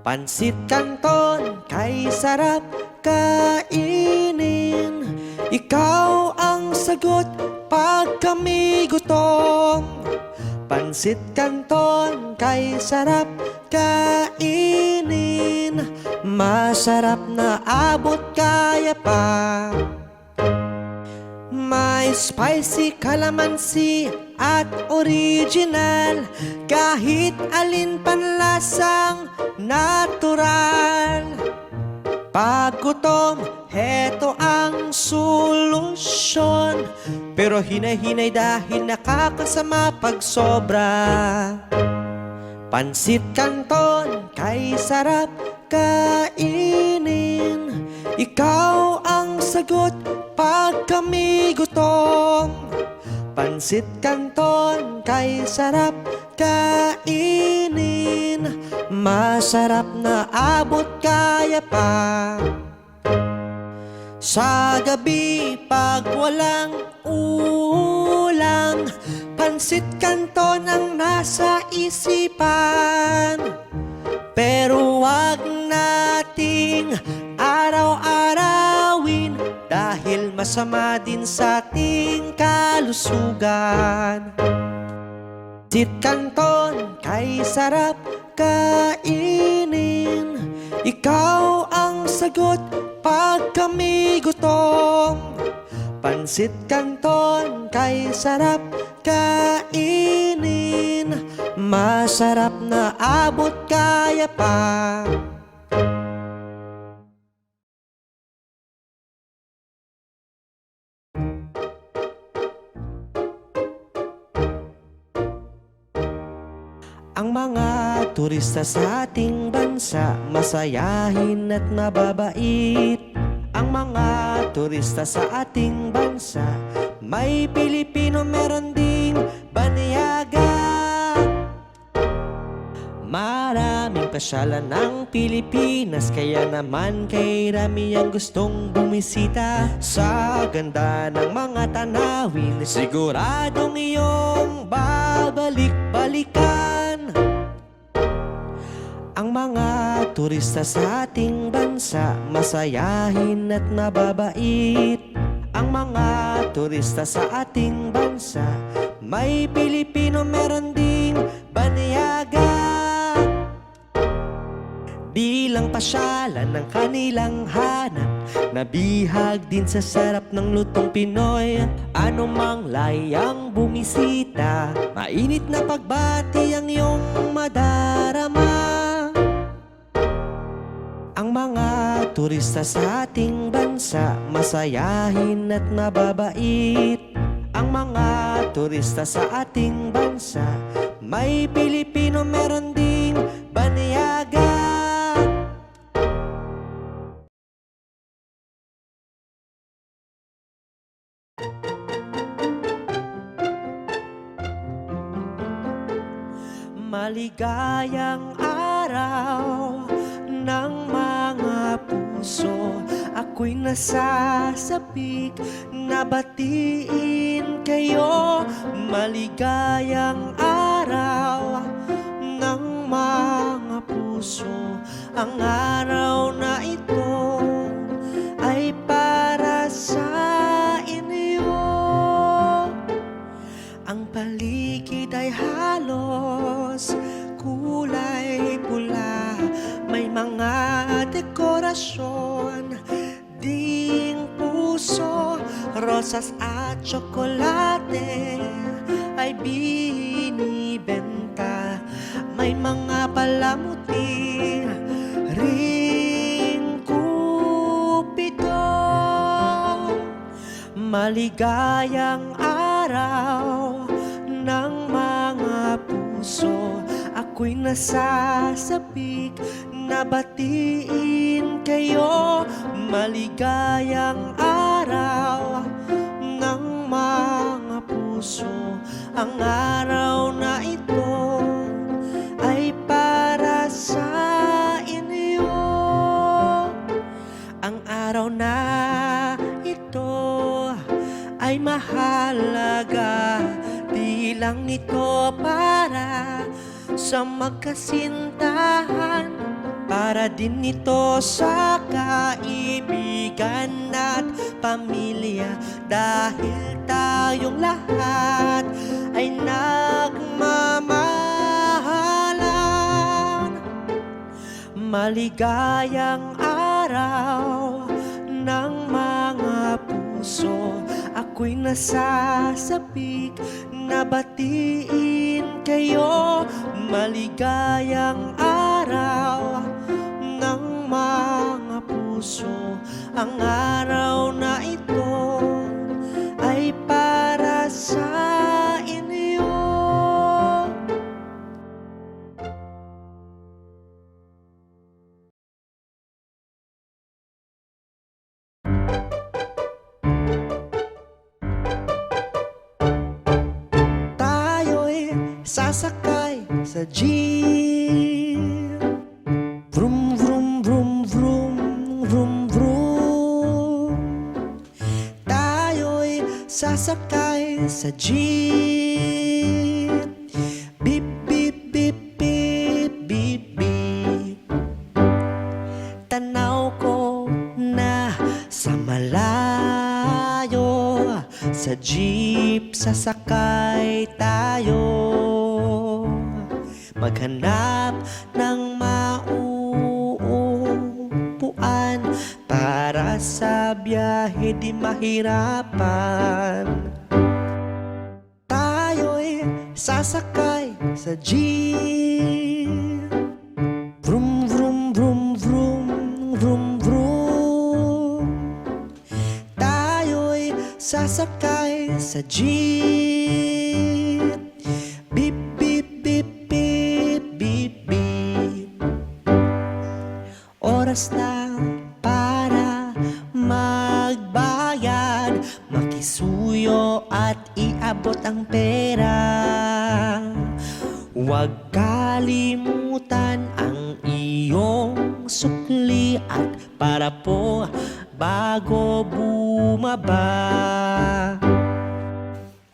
Pansit Canton, kay sarap kainin. Ikaw ang sagot pag kami gutom. Pansit Canton, kay sarap kainin. Masarap na abot kaya pa. May spicy calamansi at original, kahit alin panlasang natural. Pag gutom, heto ang solusyon, pero hinay-hinay dahil nakakasama pag sobra. Pansit Canton, kay sarap kainin. Ikaw ang sagot pag kami gutom. Pansit Canton, kay sarap kainin. Masarap na abot kaya pa. Sa gabi pag walang ulam, Pansit Canton ang nasa isipan. Pero wag nating araw-arawin, dahil masama din sa ating kalusugan. Pansit Canton, kay sarap kainin. Ikaw ang sagot pag kami gutom. Pansit Canton, kay sarap kainin. Masarap na abot kaya pa. Ang mga turista sa ating bansa, masayahin at mababait. Ang mga turista sa ating bansa, may Pilipino, meron ding banyaga. Maraming pasyalan ng Pilipinas, kaya naman kay rami ang gustong bumisita. Sa ganda ng mga tanawin, siguradong iyong babalik-balikan. Ang mga turista sa ating bansa, masayahin at mababait. Ang mga turista sa ating bansa, may Pilipino, meron ding banyaga. Bilang pasyalan ng kanilang hanap, nabihag din sa sarap ng lutong Pinoy. Anumang layang bumisita, mainit na pagbati ang iyong madarama. Ang mga turista sa ating bansa, masayahin at mababait. Ang mga turista sa ating bansa, may Pilipino, meron ding banyaga. Maligayang araw ng mga puso, ako'y nasasabik na batiin kayo. Maligayang araw ng mga puso, ang araw na ito ay para sa inyo. Ang paligid ay halos kulay pula, may mga dekorasyon ding puso, rosas at tsokolate ay binibenta. May mga palamuti ring kupido. Maligayang araw ng mga puso, ako'y nasasabik na batiin kayo. Maligayang araw ng mga puso, ang araw na ito ay para sa inyo. Ang araw na ito ay mahalaga, di lang nito para sa magkasintahan, Para din ito sa kaibigan at pamilya. Dahil tayong lahat ay nagmamahalan. Maligayang araw ng mga puso, ako'y nasasabik na batiin kayo. Maligayang araw ng mga puso, ang araw na ito ay para sa inyo. Tayo'y sasakay sa jeep. Vroom, vroom, vroom, vroom, vroom, vroom. Tayo'y sasakay sa jeep. Beep, beep, beep, beep, beep, beep. Tanaw ko na sa malayo, sa jeep sasakay tayo. Maghanap ng mauupuan para sa biyahe di mahirapan. Tayo'y sasakay sa jeep. Vroom, vroom, vroom, vroom, vroom, vroom. Tayo'y sasakay sa jeep. Beep, beep, beep, beep, beep, beep. Oras na para magbayad, makisuyo at iabot ang pera. Huwag kalimutan ang iyong sukli at para po bago bumaba.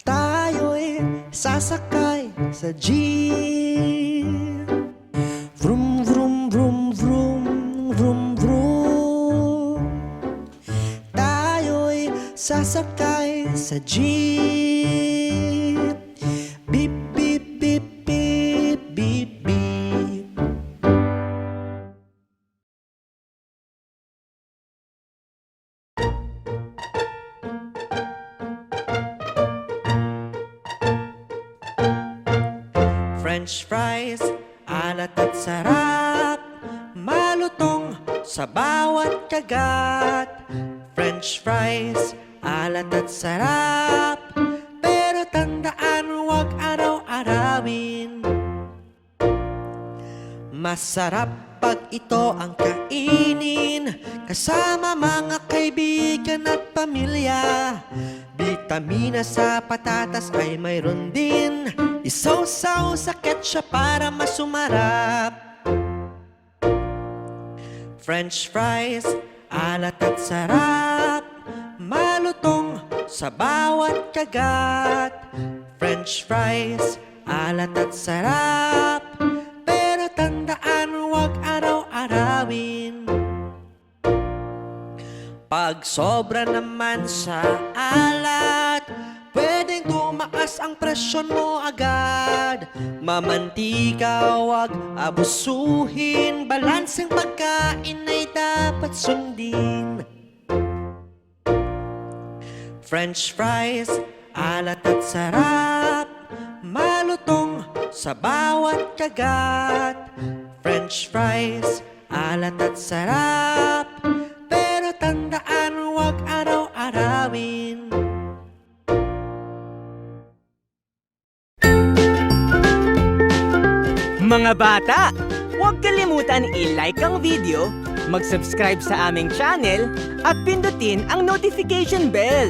Tayo'y sasakay sa jeep. Vroom, vroom, vroom, vroom, vroom, vroom. Tayo'y sasakay sa jeep. Beep, beep, beep, beep, beep, beep. French fries, alat at sarap, malutong sa bawat kagat. French fries, alat at sarap, pero tandaan huwag araw-arawin. Masarap pag ito ang kainin kasama mga kaibigan at pamilya. Bitamina sa patatas ay mayroon din, isaw-saw sa ketchup para masumarap. French fries, alat at sarap, malutong sa bawat kagat. French fries, alat at sarap, pero tandaan huwag araw-arawin. Pag sobra naman sa alat, pwedeng tumaas ang presyon mo agad. Mamantika, wag abusuhin, balanseng pagkain ay dapat sundin. French fries, alat at sarap, malutong sa bawat kagat. French fries, alat at sarap, pero tandaan huwag araw-arawin. Mga bata, huwag kalimutan i-like ang video, mag-subscribe sa aming channel, at pindutin ang notification bell.